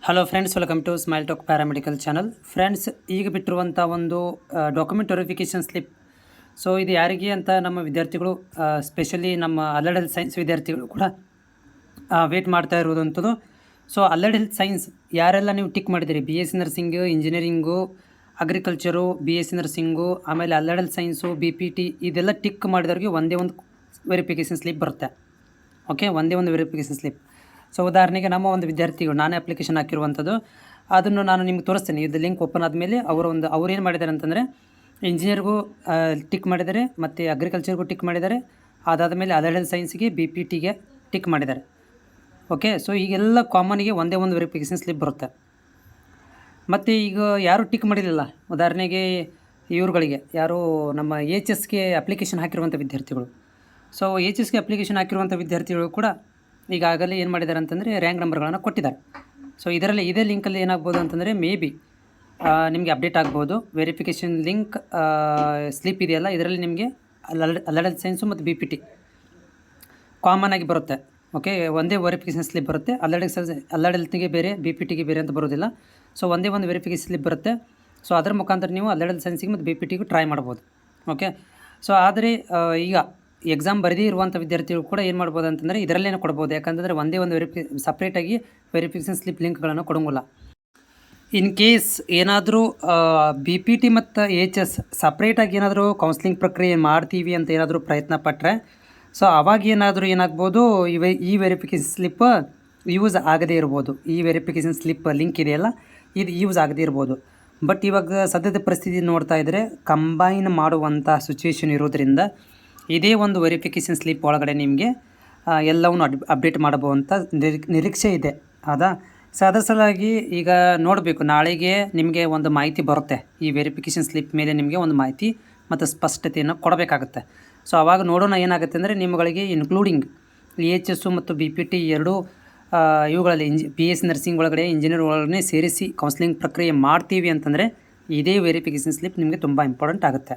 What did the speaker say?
Hello friends, welcome to smile talk paramedical channel. Friends, ಈಗ ಬಿಟ್ಟಿರುವಂಥ ಒಂದು ಡಾಕ್ಯುಮೆಂಟ್ ವೆರಿಫಿಕೇಷನ್ ಸ್ಲಿಪ್. ಸೊ ಇದು ಯಾರಿಗೆ ಅಂತ ನಮ್ಮ ವಿದ್ಯಾರ್ಥಿಗಳು, ಸ್ಪೆಷಲಿ ನಮ್ಮ ಅಲರ್ಡ್ ಹೆಲ್ತ್ ಸೈನ್ಸ್ ವಿದ್ಯಾರ್ಥಿಗಳು ಕೂಡ ವೇಟ್ ಮಾಡ್ತಾ ಇರುವುದಂಥದ್ದು. ಸೊ ಅಲರ್ಡ್ ಹೆಲ್ತ್ ಸೈನ್ಸ್ ಯಾರೆಲ್ಲ ನೀವು ಟಿಕ್ ಮಾಡಿದ್ದೀರಿ, B S C nursing, engineering, agriculture, B S C nursing, ಆಮೇಲೆ allied health science, B P T, ಇದೆಲ್ಲ ಟಿಕ್ ಮಾಡಿದವ್ರಿಗೆ ಒಂದೇ ಒಂದು ವೆರಿಫಿಕೇಷನ್ ಸ್ಲಿಪ್ ಬರುತ್ತೆ. ಓಕೆ, ಒಂದೇ ಒಂದು ವೆರಿಫಿಕೇಷನ್ ಸ್ಲಿಪ್. ಸೊ ಉದಾಹರಣೆಗೆ ನಮ್ಮ ಒಂದು ವಿದ್ಯಾರ್ಥಿಗಳು ನಾನೇ ಅಪ್ಲಿಕೇಶನ್ ಹಾಕಿರುವಂಥದ್ದು, ಅದನ್ನು ನಾನು ನಿಮ್ಗೆ ತೋರಿಸ್ತೇನೆ. ಇದು ಲಿಂಕ್ ಓಪನ್ ಆದಮೇಲೆ ಅವ್ರು ಏನು ಮಾಡಿದ್ದಾರೆ ಅಂತಂದರೆ, ಇಂಜಿನಿಯರ್ಗೂ ಟಿಕ್ ಮಾಡಿದ್ದಾರೆ, ಮತ್ತು ಅಗ್ರಿಕಲ್ಚರ್ಗೂ ಟಿಕ್ ಮಾಡಿದ್ದಾರೆ. ಅದಾದಮೇಲೆ ಅಲರ್ಡ್ ಹೆಲ್ತ್ ಸೈನ್ಸ್ಗೆ, ಬಿ ಪಿ ಟಿಗೆ ಟಿಕ್ ಮಾಡಿದ್ದಾರೆ. ಓಕೆ, ಸೊ ಈಗೆಲ್ಲ ಕಾಮನಿಗೆ ಒಂದೇ ಒಂದು ವೆರಿಫಿಕೇಷನ್ ಸ್ಲಿಪ್ ಬರುತ್ತೆ. ಮತ್ತು ಈಗ ಯಾರು ಟಿಕ್ ಮಾಡಿರಲಿಲ್ಲ, ಉದಾಹರಣೆಗೆ ಇವ್ರುಗಳಿಗೆ ಯಾರು ನಮ್ಮ ಎಚ್ ಎಸ್ಗೆ ಅಪ್ಲಿಕೇಶನ್ ಹಾಕಿರುವಂಥ ವಿದ್ಯಾರ್ಥಿಗಳು. ಸೊ ಎಚ್ ಎಸ್ಗೆ ಅಪ್ಲಿಕೇಶನ್ ಹಾಕಿರುವಂಥ ವಿದ್ಯಾರ್ಥಿಗಳು ಕೂಡ ಈಗಾಗಲೇ ಏನು ಮಾಡಿದ್ದಾರೆ ಅಂತಂದರೆ ರ್ಯಾಂಕ್ ನಂಬರ್ಗಳನ್ನು ಕೊಟ್ಟಿದ್ದಾರೆ. ಸೊ ಇದರಲ್ಲಿ ಇದೇ ಲಿಂಕಲ್ಲಿ ಏನಾಗ್ಬೋದು ಅಂತಂದರೆ, ಮೇ ಬಿ ನಿಮಗೆ ಅಪ್ಡೇಟ್ ಆಗ್ಬೋದು. ವೆರಿಫಿಕೇಷನ್ ಲಿಂಕ್ ಸ್ಲಿಪ್ ಇದೆಯಲ್ಲ, ಇದರಲ್ಲಿ ನಿಮಗೆ ಅಲರ್ಡ್ ಹೆಲ್ತ್ ಸೈನ್ಸು ಮತ್ತು ಬಿ ಪಿ ಟಿ ಕಾಮನ್ ಆಗಿ ಬರುತ್ತೆ. ಓಕೆ, ಒಂದೇ ವೆರಿಫಿಕೇಷನ್ ಸ್ಲಿಪ್ ಬರುತ್ತೆ. ಅಲರ್ಡ್ ಹೆಲ್ತ್ಗೆ ಬೇರೆ, ಬಿ ಪಿ ಟಿಗೆ ಬೇರೆ ಅಂತ ಬರೋದಿಲ್ಲ. ಸೊ ಒಂದೇ ಒಂದು ವೆರಿಫಿಕೇಷನ್ ಸ್ಲಿಪ್ ಬರುತ್ತೆ. ಸೊ ಅದರ ಮುಖಾಂತರ ನೀವು ಅಲರ್ಡ್ ಹೆಲ್ತ್ ಸೈನ್ಸಿಗೆ ಮತ್ತು ಬಿ ಪಿ ಟಿಗೂ ಟ್ರೈ ಮಾಡ್ಬೋದು. ಓಕೆ, ಸೊ ಆದರೆ ಈಗ ಎಕ್ಸಾಮ್ ಬರೆದೇ ಇರುವಂಥ ವಿದ್ಯಾರ್ಥಿಗಳು ಕೂಡ ಏನು ಮಾಡ್ಬೋದು ಅಂತಂದರೆ, ಇದರಲ್ಲೇನೋ ಕೊಡ್ಬೋದು. ಯಾಕಂತಂದರೆ ಒಂದೇ ಒಂದು ಸಪ್ರೇಟಾಗಿ ವೆರಿಫಿಕೇಷನ್ ಸ್ಲಿಪ್ ಲಿಂಕ್ಗಳನ್ನು ಕೊಡೋಂಗಿಲ್ಲ. ಇನ್ ಕೇಸ್ ಏನಾದರೂ ಬಿ ಪಿ ಟಿ ಮತ್ತು ಎಚ್ ಎಸ್ ಸಪ್ರೇಟಾಗಿ ಏನಾದರೂ ಕೌನ್ಸ್ಲಿಂಗ್ ಪ್ರಕ್ರಿಯೆ ಮಾಡ್ತೀವಿ ಅಂತ ಏನಾದರೂ ಪ್ರಯತ್ನ ಪಟ್ಟರೆ, ಸೊ ಅವಾಗ ಏನಾಗ್ಬೋದು, ಈ ವೆರಿಫಿಕೇಷನ್ ಸ್ಲಿಪ್ ಯೂಸ್ ಆಗದೇ ಇರ್ಬೋದು. ಈ ವೆರಿಫಿಕೇಷನ್ ಸ್ಲಿಪ್ ಲಿಂಕ್ ಇದೆಯಲ್ಲ, ಇದು ಯೂಸ್ ಆಗದೇ ಇರ್ಬೋದು. ಬಟ್ ಇವಾಗ ಸದ್ಯದ ಪರಿಸ್ಥಿತಿ ನೋಡ್ತಾ ಇದ್ದರೆ ಕಂಬೈನ್ ಮಾಡುವಂಥ ಸಿಚುವೇಶನ್ ಇರೋದ್ರಿಂದ ಇದೇ ಒಂದು ವೆರಿಫಿಕೇಷನ್ ಸ್ಲಿಪ್ ಒಳಗಡೆ ನಿಮಗೆ ಎಲ್ಲವನ್ನು ಅಪ್ಡೇಟ್ ಮಾಡಬಹುದಂಥ ನಿರೀಕ್ಷೆ ಇದೆ. ಹೌದಾ? ಸೊ ಅದರ ಸಲುವಾಗಿ ಈಗ ನೋಡಬೇಕು, ನಾಳೆಗೆ ನಿಮಗೆ ಒಂದು ಮಾಹಿತಿ ಬರುತ್ತೆ. ಈ ವೆರಿಫಿಕೇಷನ್ ಸ್ಲಿಪ್ ಮೇಲೆ ನಿಮಗೆ ಒಂದು ಮಾಹಿತಿ ಮತ್ತು ಸ್ಪಷ್ಟತೆಯನ್ನು ಕೊಡಬೇಕಾಗುತ್ತೆ. ಸೊ ಆವಾಗ ನೋಡೋಣ ಏನಾಗುತ್ತೆ ಅಂದರೆ, ನಿಮ್ಮಗಳಿಗೆ ಇನ್ಕ್ಲೂಡಿಂಗ್ ಎಚ್ ಎಸ್ಸು ಮತ್ತು ಬಿ ಪಿ ಟಿ ಎರಡೂ ಇವುಗಳಲ್ಲಿ ಬಿ ಎಸ್ ನರ್ಸಿಂಗ್ ಒಳಗಡೆ, ಇಂಜಿನಿಯರ್ ಒಳಗಡೆ ಸೇರಿಸಿ ಕೌನ್ಸ್ಲಿಂಗ್ ಪ್ರಕ್ರಿಯೆ ಮಾಡ್ತೀವಿ ಅಂತಂದರೆ ಇದೇ ವೆರಿಫಿಕೇಷನ್ ಸ್ಲಿಪ್ ನಿಮಗೆ ತುಂಬ ಇಂಪಾರ್ಟೆಂಟ್ ಆಗುತ್ತೆ.